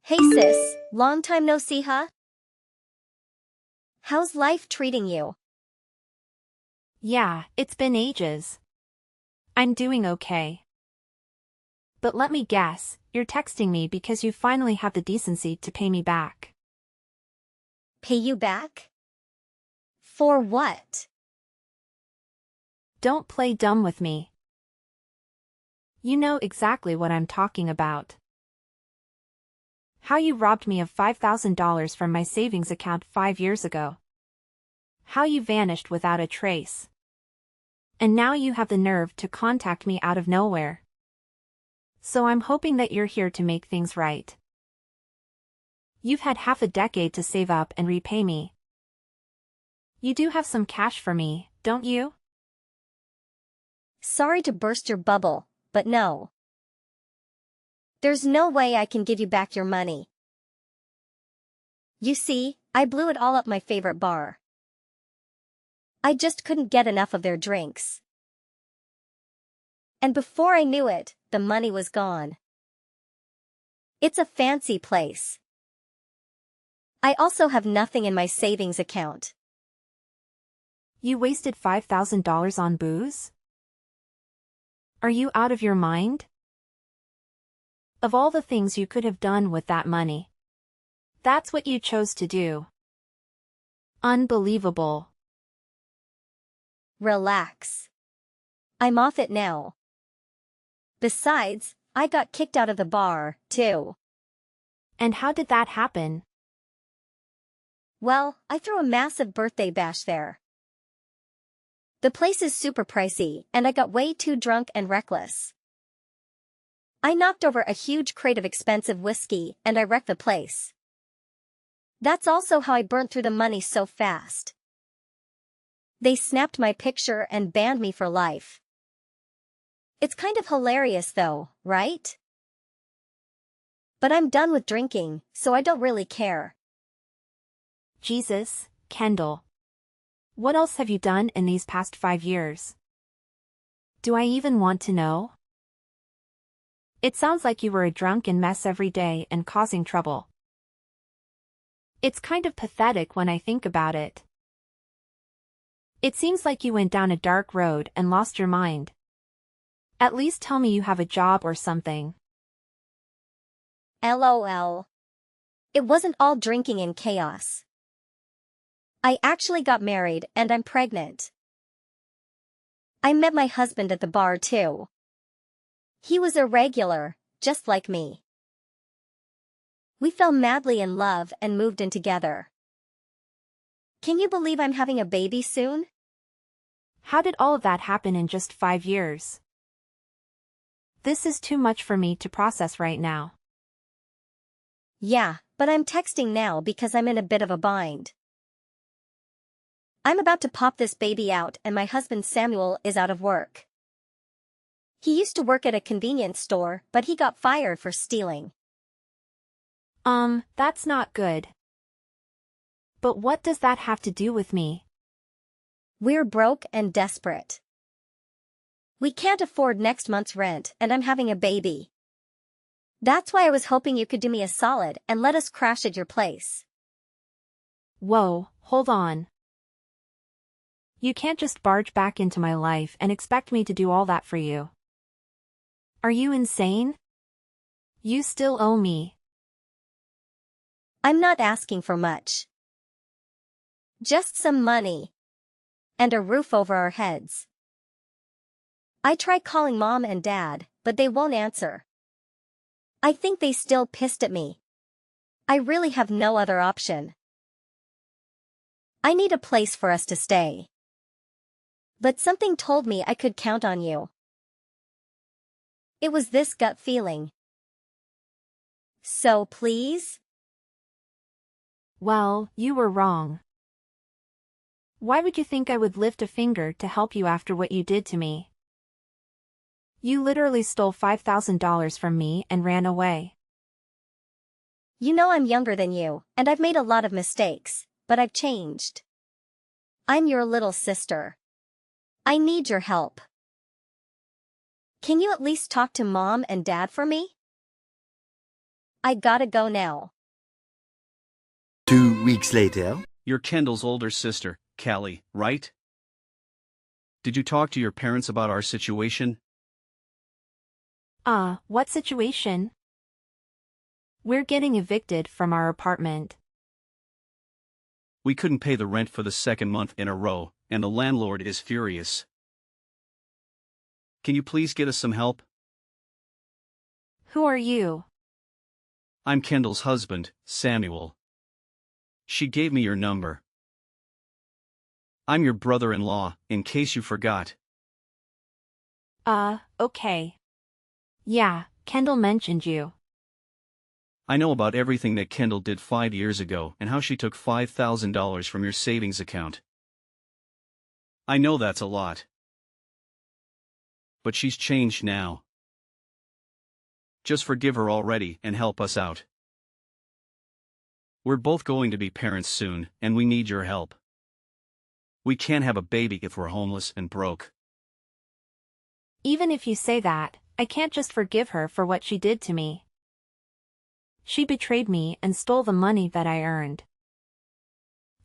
Hey sis, long time no see huh? How's life treating you? Yeah, it's been ages. I'm doing okay. But let me guess, you're texting me because you finally have the decency to pay me back. Pay you back? For what? Don't play dumb with me. You know exactly what I'm talking about. How you robbed me of $5,000 from my savings account 5 years ago. How you vanished without a trace. And now you have the nerve to contact me out of nowhere. So I'm hoping that you're here to make things right. You've had half a decade to save up and repay me. You do have some cash for me, don't you? Sorry to burst your bubble, but no. There's no way I can give you back your money. You see, I blew it all up my favorite bar. I just couldn't get enough of their drinks. And before I knew it, the money was gone. It's a fancy place. I also have nothing in my savings account. You wasted $5,000 on booze? Are you out of your mind? Of all the things you could have done with that money, that's what you chose to do. Unbelievable. Relax. I'm off it now. Besides, I got kicked out of the bar, too. And how did that happen? Well, I threw a massive birthday bash there. The place is super pricey, and I got way too drunk and reckless. I knocked over a huge crate of expensive whiskey, and I wrecked the place. That's also how I burnt through the money so fast. They snapped my picture and banned me for life. It's kind of hilarious though, right? But I'm done with drinking, so I don't really care. Jesus, Kendall. What else have you done in these past 5 years? Do I even want to know? It sounds like you were a drunken mess every day and causing trouble. It's kind of pathetic when I think about it. It seems like you went down a dark road and lost your mind. At least tell me you have a job or something. LOL. It wasn't all drinking and chaos. I actually got married and I'm pregnant. I met my husband at the bar too. He was a regular, just like me. We fell madly in love and moved in together. Can you believe I'm having a baby soon? How did all of that happen in just 5 years? This is too much for me to process right now. Yeah, but I'm texting now because I'm in a bit of a bind. I'm about to pop this baby out and my husband Samuel is out of work. He used to work at a convenience store, but he got fired for stealing. That's not good. But what does that have to do with me? We're broke and desperate. We can't afford next month's rent and I'm having a baby. That's why I was hoping you could do me a solid and let us crash at your place. Whoa, hold on. You can't just barge back into my life and expect me to do all that for you. Are you insane? You still owe me. I'm not asking for much. Just some money. And a roof over our heads. I tried calling mom and dad, but they won't answer. I think they still pissed at me. I really have no other option. I need a place for us to stay. But something told me I could count on you. It was this gut feeling. So please? Well, you were wrong. Why would you think I would lift a finger to help you after what you did to me? You literally stole $5,000 from me and ran away. You know I'm younger than you, and I've made a lot of mistakes, but I've changed. I'm your little sister. I need your help. Can you at least talk to mom and dad for me? I gotta go now. 2 weeks later. You're Kendall's older sister, Callie, right? Did you talk to your parents about our situation? What situation? We're getting evicted from our apartment. We couldn't pay the rent for the second month in a row, and the landlord is furious. Can you please get us some help? Who are you? I'm Kendall's husband, Samuel. She gave me your number. I'm your brother-in-law, in case you forgot. Okay. Yeah, Kendall mentioned you. I know about everything that Kendall did 5 years ago and how she took $5,000 from your savings account. I know that's a lot. But she's changed now. Just forgive her already and help us out. We're both going to be parents soon, and we need your help. We can't have a baby if we're homeless and broke. Even if you say that, I can't just forgive her for what she did to me. She betrayed me and stole the money that I earned.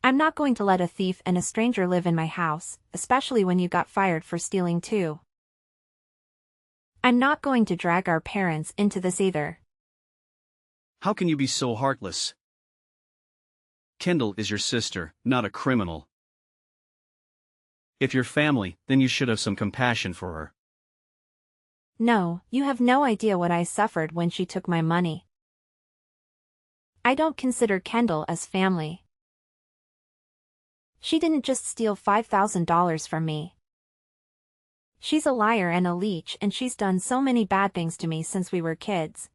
I'm not going to let a thief and a stranger live in my house, especially when you got fired for stealing too. I'm not going to drag our parents into this either. How can you be so heartless? Kendall is your sister, not a criminal. If you're family, then you should have some compassion for her. No, you have no idea what I suffered when she took my money. I don't consider Kendall as family. She didn't just steal $5,000 from me. She's a liar and a leech, and she's done so many bad things to me since we were kids.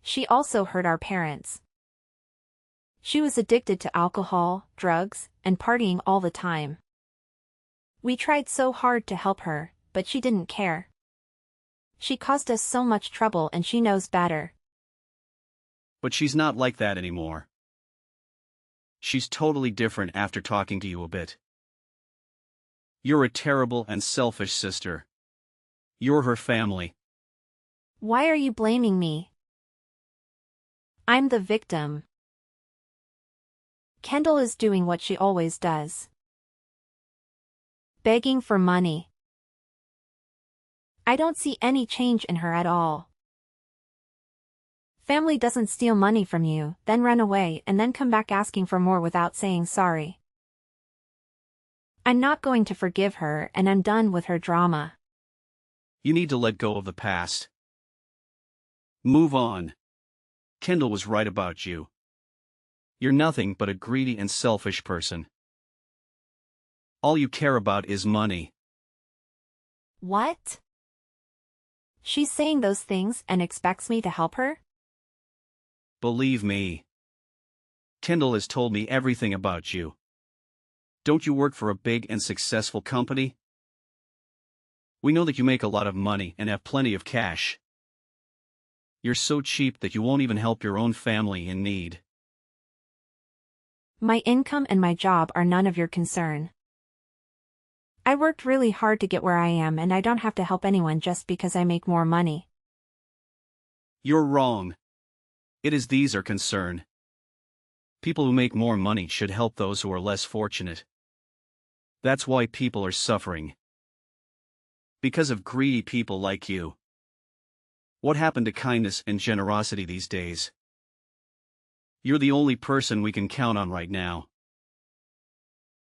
She also hurt our parents. She was addicted to alcohol, drugs, and partying all the time. We tried so hard to help her, but she didn't care. She caused us so much trouble and she knows better. But she's not like that anymore. She's totally different after talking to you a bit. You're a terrible and selfish sister. You're her family. Why are you blaming me? I'm the victim. Kendall is doing what she always does. Begging for money. I don't see any change in her at all. Family doesn't steal money from you, then run away and then come back asking for more without saying sorry. I'm not going to forgive her, and I'm done with her drama. You need to let go of the past. Move on. Kendall was right about you. You're nothing but a greedy and selfish person. All you care about is money. What? She's saying those things and expects me to help her? Believe me. Kendall has told me everything about you. Don't you work for a big and successful company? We know that you make a lot of money and have plenty of cash. You're so cheap that you won't even help your own family in need. My income and my job are none of your concern. I worked really hard to get where I am, and I don't have to help anyone just because I make more money. You're wrong. It is these are concern. People who make more money should help those who are less fortunate. That's why people are suffering. Because of greedy people like you. What happened to kindness and generosity these days? You're the only person we can count on right now.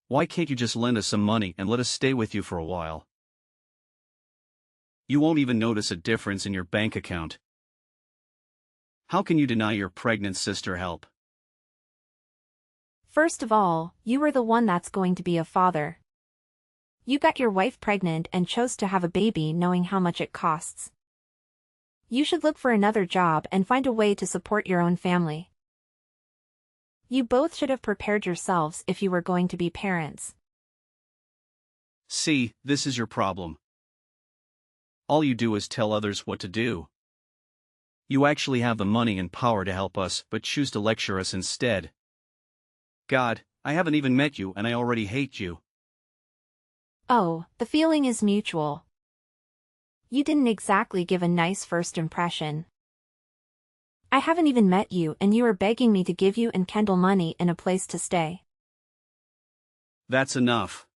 Why can't you just lend us some money and let us stay with you for a while? You won't even notice a difference in your bank account. How can you deny your pregnant sister help? First of all, you were the one that's going to be a father. You got your wife pregnant and chose to have a baby knowing how much it costs. You should look for another job and find a way to support your own family. You both should have prepared yourselves if you were going to be parents. See, this is your problem. All you do is tell others what to do. You actually have the money and power to help us, but choose to lecture us instead. God, I haven't even met you and I already hate you. Oh, the feeling is mutual. You didn't exactly give a nice first impression. I haven't even met you and you are begging me to give you and Kendall money and a place to stay. That's enough.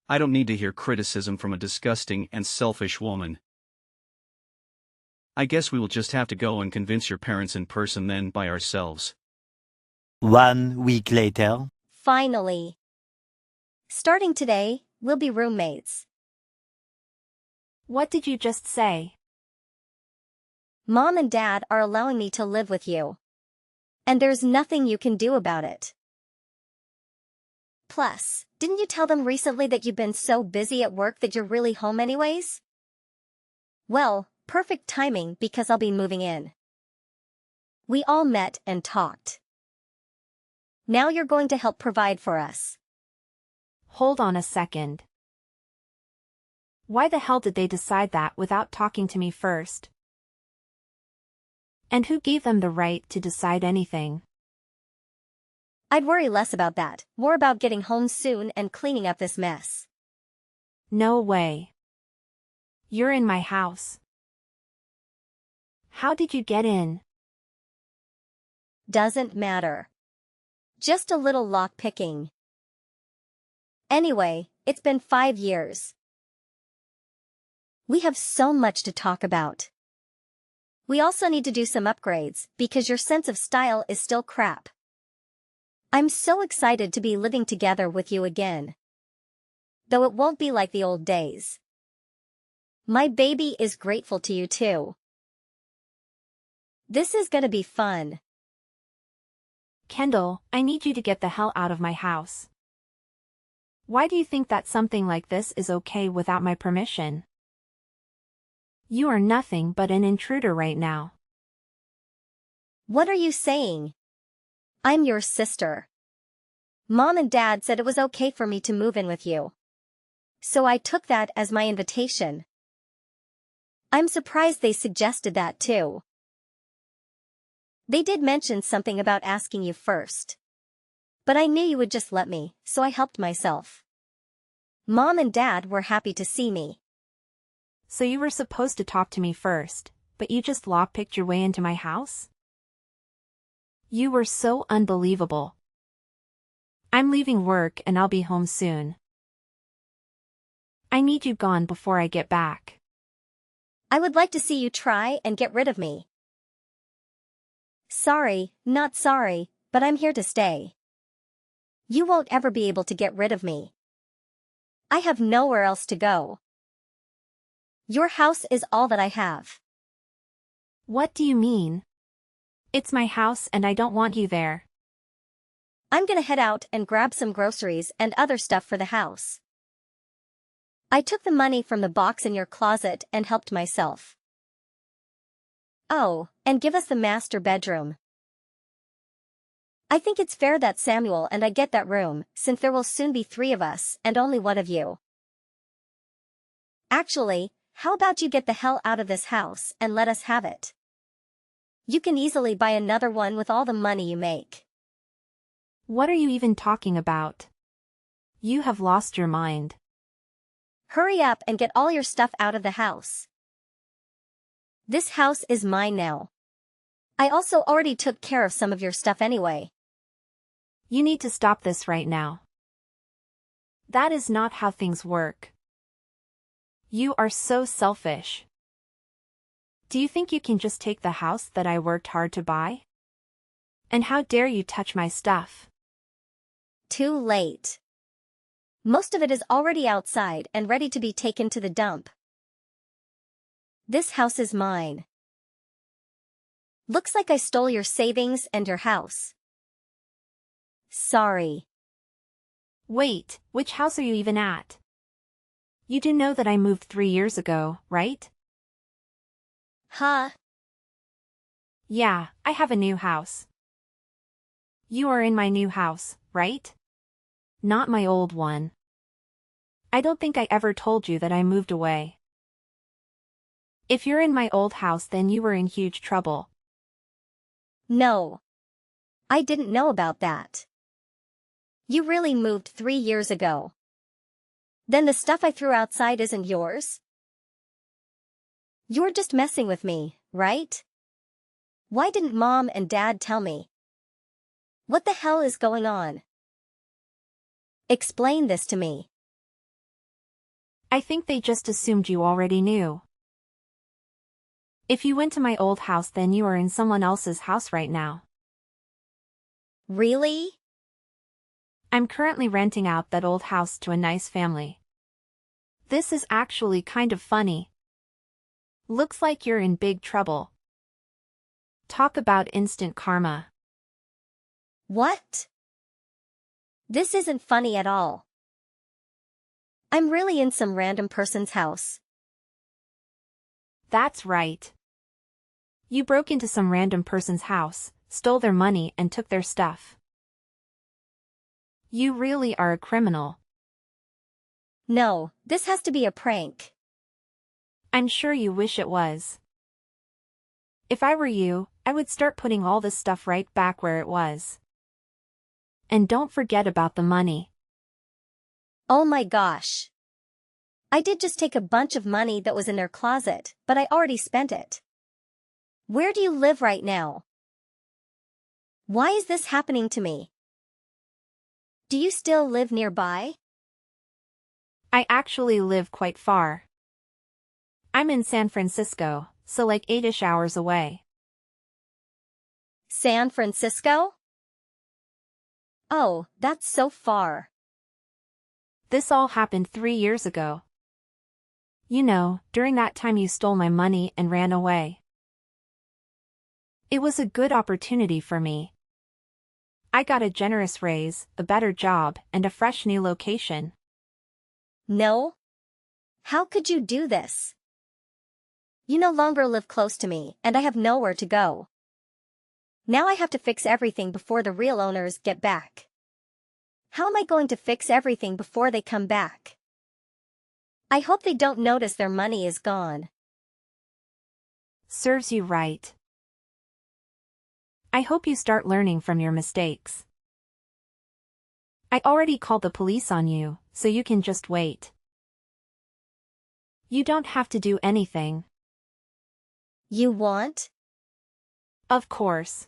I don't need to hear criticism from a disgusting and selfish woman. I guess we will just have to go and convince your parents in person then by ourselves. 1 week later. Finally. Starting today, we'll be roommates. What did you just say? Mom and Dad are allowing me to live with you. And there's nothing you can do about it. Plus, didn't you tell them recently that you've been so busy at work that you're really home anyways? Well, perfect timing because I'll be moving in. We all met and talked. Now you're going to help provide for us. Hold on a second. Why the hell did they decide that without talking to me first? And who gave them the right to decide anything? I'd worry less about that, more about getting home soon and cleaning up this mess. No way. You're in my house. How did you get in? Doesn't matter. Just a little lock-picking. Anyway, it's been 5 years. We have so much to talk about. We also need to do some upgrades because your sense of style is still crap. I'm so excited to be living together with you again. Though it won't be like the old days. My baby is grateful to you too. This is gonna be fun. Kendall, I need you to get the hell out of my house. Why do you think that something like this is okay without my permission? You are nothing but an intruder right now. What are you saying? I'm your sister. Mom and Dad said it was okay for me to move in with you. So I took that as my invitation. I'm surprised they suggested that too. They did mention something about asking you first. But I knew you would just let me, so I helped myself. Mom and Dad were happy to see me. So you were supposed to talk to me first, but you just lockpicked your way into my house? You were so unbelievable. I'm leaving work and I'll be home soon. I need you gone before I get back. I would like to see you try and get rid of me. Sorry, not sorry, but I'm here to stay. You won't ever be able to get rid of me. I have nowhere else to go. Your house is all that I have. What do you mean? It's my house and I don't want you there. I'm gonna head out and grab some groceries and other stuff for the house. I took the money from the box in your closet and helped myself. Oh, and give us the master bedroom. I think it's fair that Samuel and I get that room, since there will soon be 3 of us and only one of you. Actually, how about you get the hell out of this house and let us have it? You can easily buy another one with all the money you make. What are you even talking about? You have lost your mind. Hurry up and get all your stuff out of the house. This house is mine now. I also already took care of some of your stuff anyway. You need to stop this right now. That is not how things work. You are so selfish. Do you think you can just take the house that I worked hard to buy? And how dare you touch my stuff? Too late. Most of it is already outside and ready to be taken to the dump. This house is mine. Looks like I stole your savings and your house. Sorry. Wait, which house are you even at? You do know that I moved 3 years ago, right? Huh? Yeah, I have a new house. You are in my new house, right? Not my old one. I don't think I ever told you that I moved away. If you're in my old house then you were in huge trouble. No. I didn't know about that. You really moved 3 years ago. Then the stuff I threw outside isn't yours? You're just messing with me, right? Why didn't Mom and Dad tell me? What the hell is going on? Explain this to me. I think they just assumed you already knew. If you went to my old house, then you are in someone else's house right now. Really? I'm currently renting out that old house to a nice family. This is actually kind of funny. Looks like you're in big trouble. Talk about instant karma. What? This isn't funny at all. I'm really in some random person's house. That's right. You broke into some random person's house, stole their money and took their stuff. You really are a criminal. No, this has to be a prank. I'm sure you wish it was. If I were you, I would start putting all this stuff right back where it was. And don't forget about the money. Oh my gosh. I did just take a bunch of money that was in their closet, but I already spent it. Where do you live right now? Why is this happening to me? Do you still live nearby? I actually live quite far. I'm in San Francisco, so like 8-ish hours away. San Francisco? Oh, that's so far. This all happened 3 years ago. You know, during that time you stole my money and ran away. It was a good opportunity for me. I got a generous raise, a better job, and a fresh new location. No? How could you do this? You no longer live close to me, and I have nowhere to go. Now I have to fix everything before the real owners get back. How am I going to fix everything before they come back? I hope they don't notice their money is gone. Serves you right. I hope you start learning from your mistakes. I already called the police on you, so you can just wait. You don't have to do anything. You want? Of course.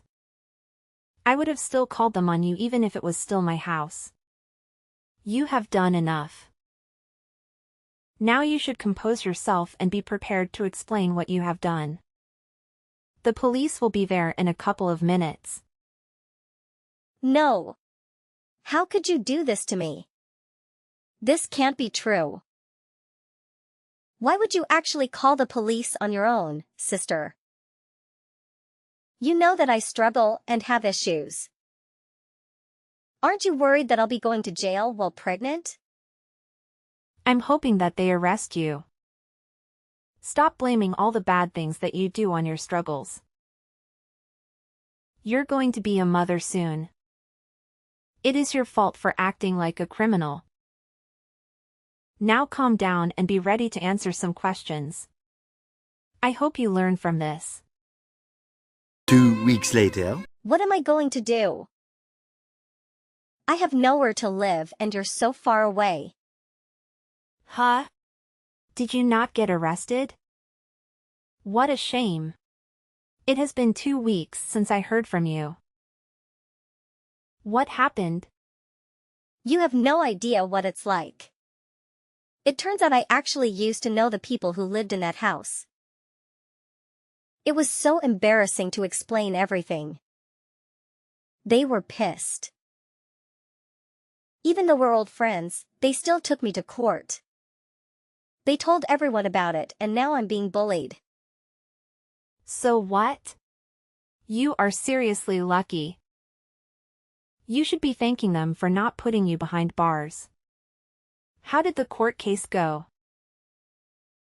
I would have still called them on you even if it was still my house. You have done enough. Now you should compose yourself and be prepared to explain what you have done. The police will be there in a couple of minutes. No. How could you do this to me? This can't be true. Why would you actually call the police on your own, sister? You know that I struggle and have issues. Aren't you worried that I'll be going to jail while pregnant? I'm hoping that they arrest you. Stop blaming all the bad things that you do on your struggles. You're going to be a mother soon. It is your fault for acting like a criminal. Now calm down and be ready to answer some questions. I hope you learn from this. 2 weeks later. What am I going to do? I have nowhere to live and you're so far away. Huh? Did you not get arrested? What a shame. It has been 2 weeks since I heard from you. What happened? You have no idea what it's like. It turns out I actually used to know the people who lived in that house. It was so embarrassing to explain everything. They were pissed. Even though we're old friends, they still took me to court. They told everyone about it and now I'm being bullied. So what? You are seriously lucky. You should be thanking them for not putting you behind bars. How did the court case go?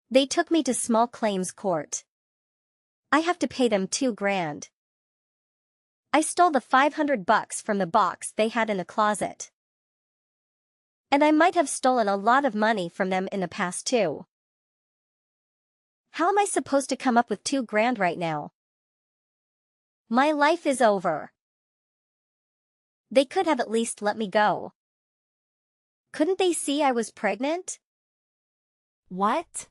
They took me to small claims court. I have to pay them $2 grand. I stole the $500 from the box they had in the closet. And I might have stolen a lot of money from them in the past too. How am I supposed to come up with $2 grand right now? My life is over. They could have at least let me go. Couldn't they see I was pregnant? What?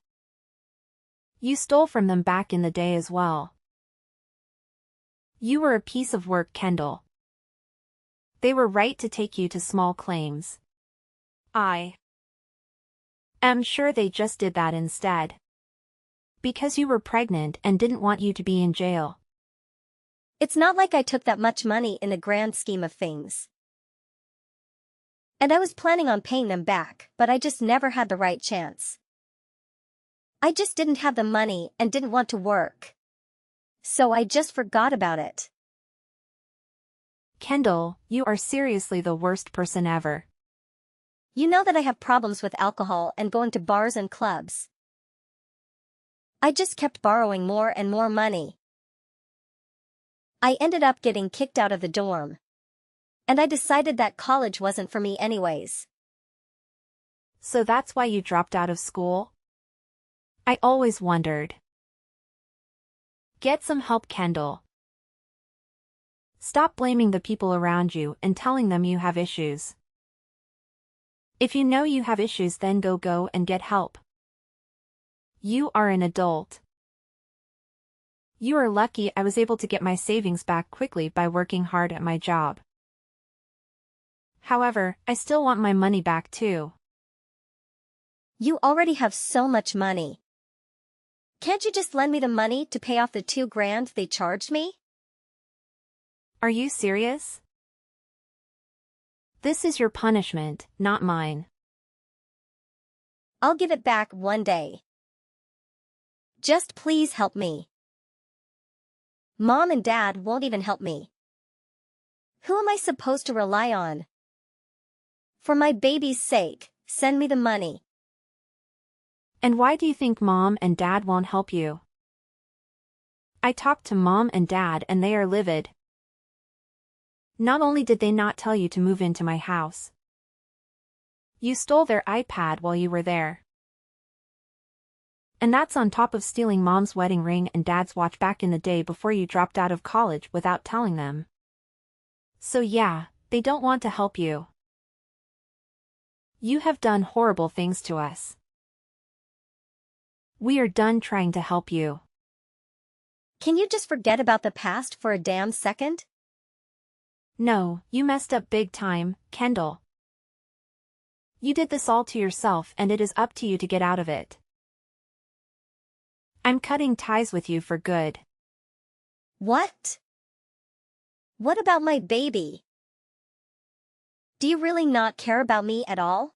You stole from them back in the day as well. You were a piece of work, Kendall. They were right to take you to small claims. I am sure they just did that instead. Because you were pregnant and didn't want you to be in jail. It's not like I took that much money in the grand scheme of things. And I was planning on paying them back, but I just never had the right chance. I just didn't have the money and didn't want to work. So I just forgot about it. Kendall, you are seriously the worst person ever. You know that I have problems with alcohol and going to bars and clubs. I just kept borrowing more and more money. I ended up getting kicked out of the dorm. And I decided that college wasn't for me anyways. So that's why you dropped out of school? I always wondered. Get some help, Kendall. Stop blaming the people around you and telling them you have issues. If you know you have issues, then go and get help. You are an adult. You are lucky I was able to get my savings back quickly by working hard at my job. However, I still want my money back too. You already have so much money. Can't you just lend me the money to pay off the $2,000 they charged me? Are you serious? This is your punishment, not mine. I'll give it back one day. Just please help me. Mom and Dad won't even help me. Who am I supposed to rely on? For my baby's sake, send me the money. And why do you think Mom and Dad won't help you? I talked to Mom and Dad and they are livid. Not only did they not tell you to move into my house, you stole their iPad while you were there. And that's on top of stealing Mom's wedding ring and Dad's watch back in the day before you dropped out of college without telling them. So yeah, they don't want to help you. You have done horrible things to us. We are done trying to help you. Can you just forget about the past for a damn second? No, you messed up big time, Kendall. You did this all to yourself and it is up to you to get out of it. I'm cutting ties with you for good. What? What about my baby? Do you really not care about me at all?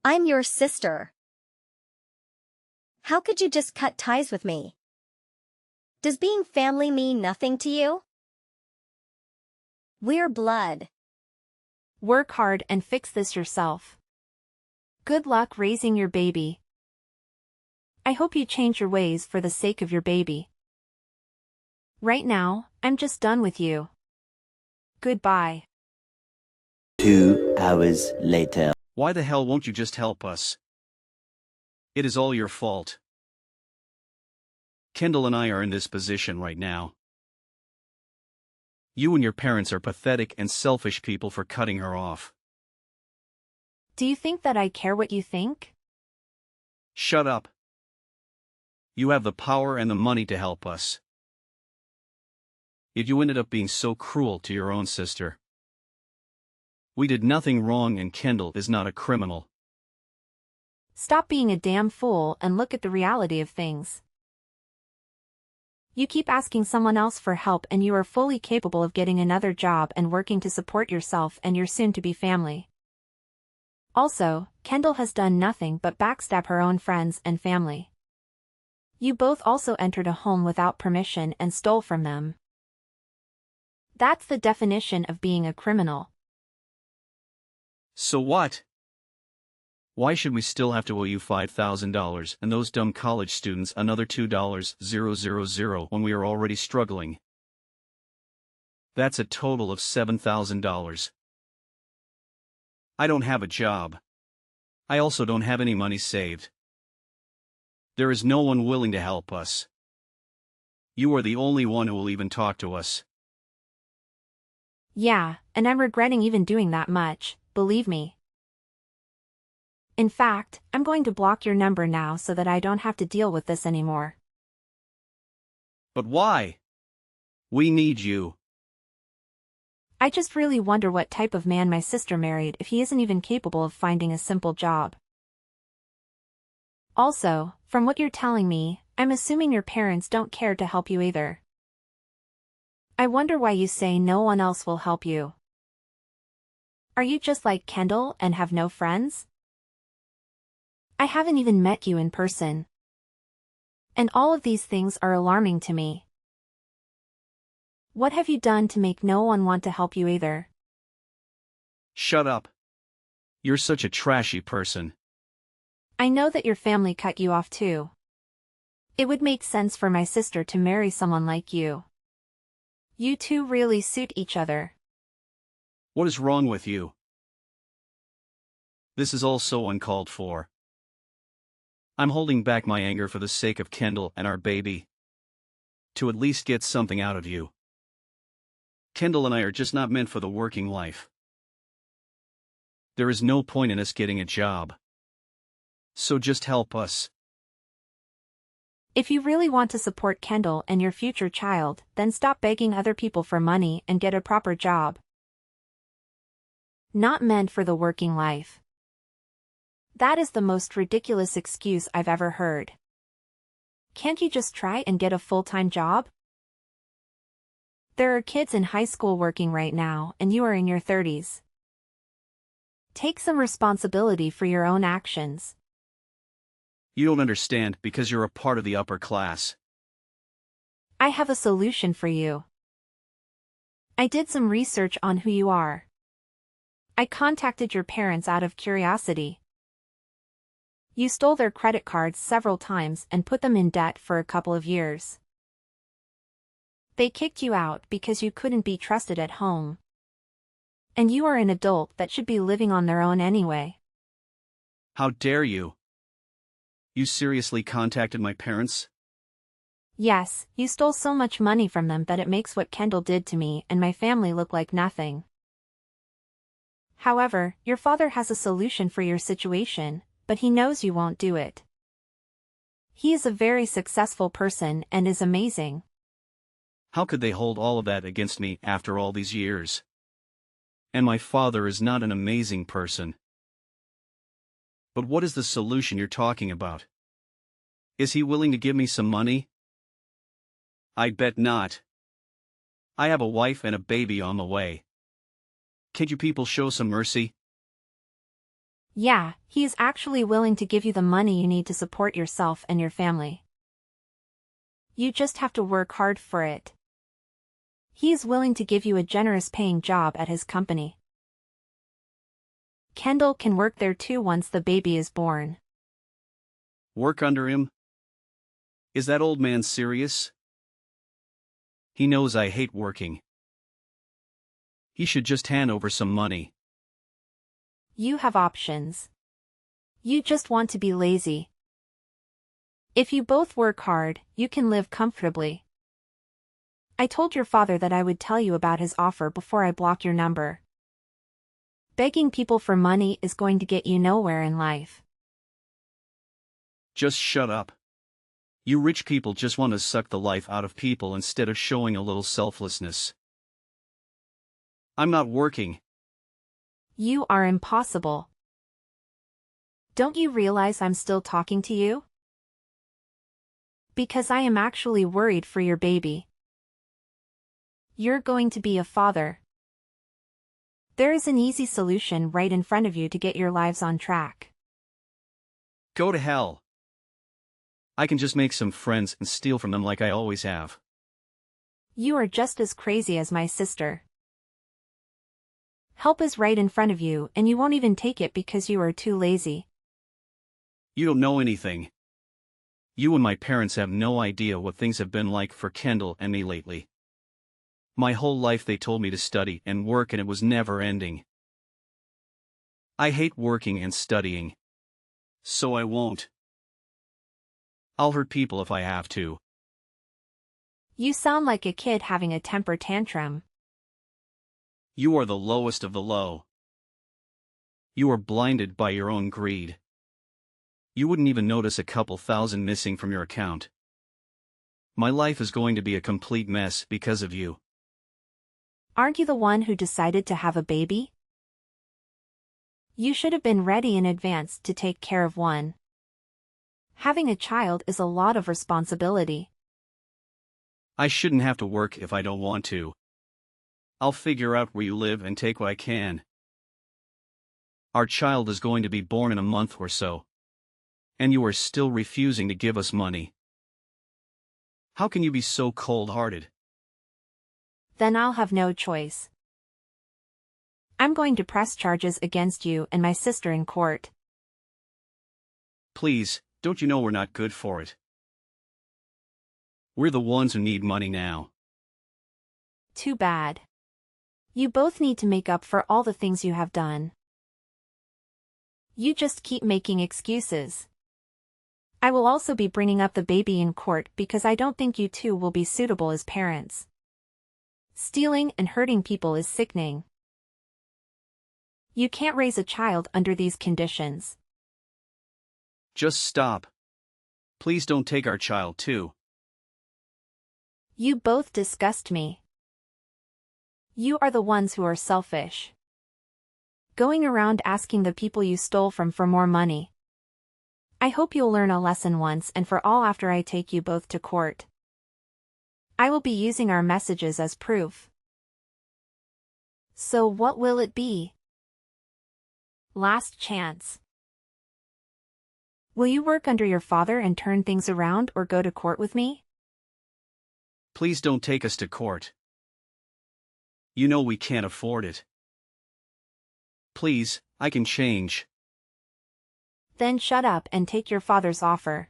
I'm your sister. How could you just cut ties with me? Does being family mean nothing to you? We're blood. Work hard and fix this yourself. Good luck raising your baby. I hope you change your ways for the sake of your baby. Right now, I'm just done with you. Goodbye. 2 hours later. Why the hell won't you just help us? It is all your fault. Kendall and I are in this position right now. You and your parents are pathetic and selfish people for cutting her off. Do you think that I care what you think? Shut up. You have the power and the money to help us. Yet you ended up being so cruel to your own sister. We did nothing wrong and Kendall is not a criminal. Stop being a damn fool and look at the reality of things. You keep asking someone else for help and you are fully capable of getting another job and working to support yourself and your soon-to-be family. Also, Kendall has done nothing but backstab her own friends and family. You both also entered a home without permission and stole from them. That's the definition of being a criminal. So what? Why should we still have to owe you $5,000 and those dumb college students another $2,000 when we are already struggling? That's a total of $7,000. I don't have a job. I also don't have any money saved. There is no one willing to help us. You are the only one who will even talk to us. Yeah, and I'm regretting even doing that much, believe me. In fact, I'm going to block your number now so that I don't have to deal with this anymore. But why? We need you. I just really wonder what type of man my sister married if he isn't even capable of finding a simple job. Also, from what you're telling me, I'm assuming your parents don't care to help you either. I wonder why you say no one else will help you. Are you just like Kendall and have no friends? I haven't even met you in person. And all of these things are alarming to me. What have you done to make no one want to help you either? Shut up. You're such a trashy person. I know that your family cut you off too. It would make sense for my sister to marry someone like you. You two really suit each other. What is wrong with you? This is all so uncalled for. I'm holding back my anger for the sake of Kendall and our baby. To at least get something out of you. Kendall and I are just not meant for the working life. There is no point in us getting a job. So just help us. If you really want to support Kendall and your future child, then stop begging other people for money and get a proper job. Not meant for the working life. That is the most ridiculous excuse I've ever heard. Can't you just try and get a full-time job? There are kids in high school working right now, and you are in your 30s. Take some responsibility for your own actions. You don't understand because you're a part of the upper class. I have a solution for you. I did some research on who you are. I contacted your parents out of curiosity. You stole their credit cards several times and put them in debt for a couple of years. They kicked you out because you couldn't be trusted at home. And you are an adult that should be living on their own anyway. How dare you? You seriously contacted my parents? Yes, you stole so much money from them that it makes what Kendall did to me and my family look like nothing. However, your father has a solution for your situation, but he knows you won't do it. He is a very successful person and is amazing. How could they hold all of that against me after all these years? And my father is not an amazing person. But what is the solution you're talking about? Is he willing to give me some money? I bet not. I have a wife and a baby on the way. Can't you people show some mercy? Yeah, he is actually willing to give you the money you need to support yourself and your family. You just have to work hard for it. He is willing to give you a generous paying job at his company. Kendall can work there too once the baby is born. Work under him? Is that old man serious? He knows I hate working. He should just hand over some money. You have options. You just want to be lazy. If you both work hard, you can live comfortably. I told your father that I would tell you about his offer before I block your number. Begging people for money is going to get you nowhere in life. Just shut up. You rich people just want to suck the life out of people instead of showing a little selflessness. I'm not working. You are impossible. Don't you realize I'm still talking to you? Because I am actually worried for your baby. You're going to be a father. There is an easy solution right in front of you to get your lives on track. Go to hell. I can just make some friends and steal from them like I always have. You are just as crazy as my sister. Help is right in front of you and you won't even take it because you are too lazy. You don't know anything. You and my parents have no idea what things have been like for Kendall and me lately. My whole life they told me to study and work and it was never ending. I hate working and studying. So I won't. I'll hurt people if I have to. You sound like a kid having a temper tantrum. You are the lowest of the low. You are blinded by your own greed. You wouldn't even notice a couple thousand missing from your account. My life is going to be a complete mess because of you. Aren't you the one who decided to have a baby? You should have been ready in advance to take care of one. Having a child is a lot of responsibility. I shouldn't have to work if I don't want to. I'll figure out where you live and take what I can. Our child is going to be born in a month or so. And you are still refusing to give us money. How can you be so cold-hearted? Then I'll have no choice. I'm going to press charges against you and my sister in court. Please, don't you know we're not good for it? We're the ones who need money now. Too bad. You both need to make up for all the things you have done. You just keep making excuses. I will also be bringing up the baby in court because I don't think you two will be suitable as parents. Stealing and hurting people is sickening. You can't raise a child under these conditions. Just stop. Please don't take our child too. You both disgust me. You are the ones who are selfish. Going around asking the people you stole from for more money. I hope you'll learn a lesson once and for all after I take you both to court. I will be using our messages as proof. So what will it be? Last chance. Will you work under your father and turn things around or go to court with me? Please don't take us to court. You know we can't afford it. Please, I can change. Then shut up and take your father's offer.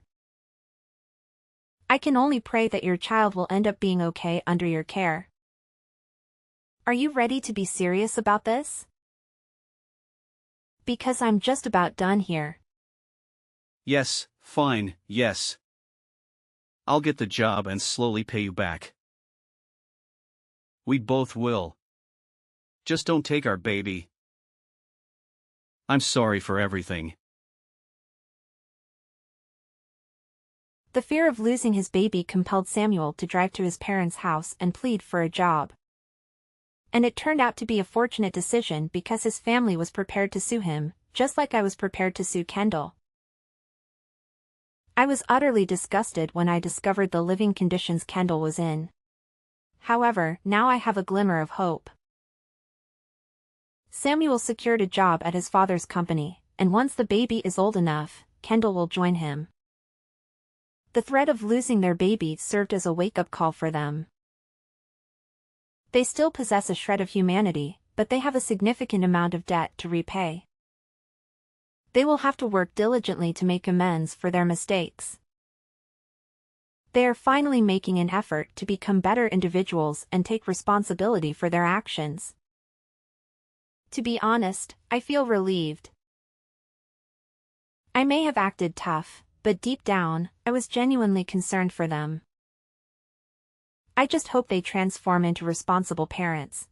I can only pray that your child will end up being okay under your care. Are you ready to be serious about this? Because I'm just about done here. Yes, fine, yes. I'll get the job and slowly pay you back. We both will. Just don't take our baby. I'm sorry for everything. The fear of losing his baby compelled Samuel to drive to his parents' house and plead for a job. And it turned out to be a fortunate decision because his family was prepared to sue him, just like I was prepared to sue Kendall. I was utterly disgusted when I discovered the living conditions Kendall was in. However, now I have a glimmer of hope. Samuel secured a job at his father's company, and once the baby is old enough, Kendall will join him. The threat of losing their baby served as a wake-up call for them. They still possess a shred of humanity, but they have a significant amount of debt to repay. They will have to work diligently to make amends for their mistakes. They are finally making an effort to become better individuals and take responsibility for their actions. To be honest, I feel relieved. I may have acted tough, but deep down, I was genuinely concerned for them. I just hope they transform into responsible parents.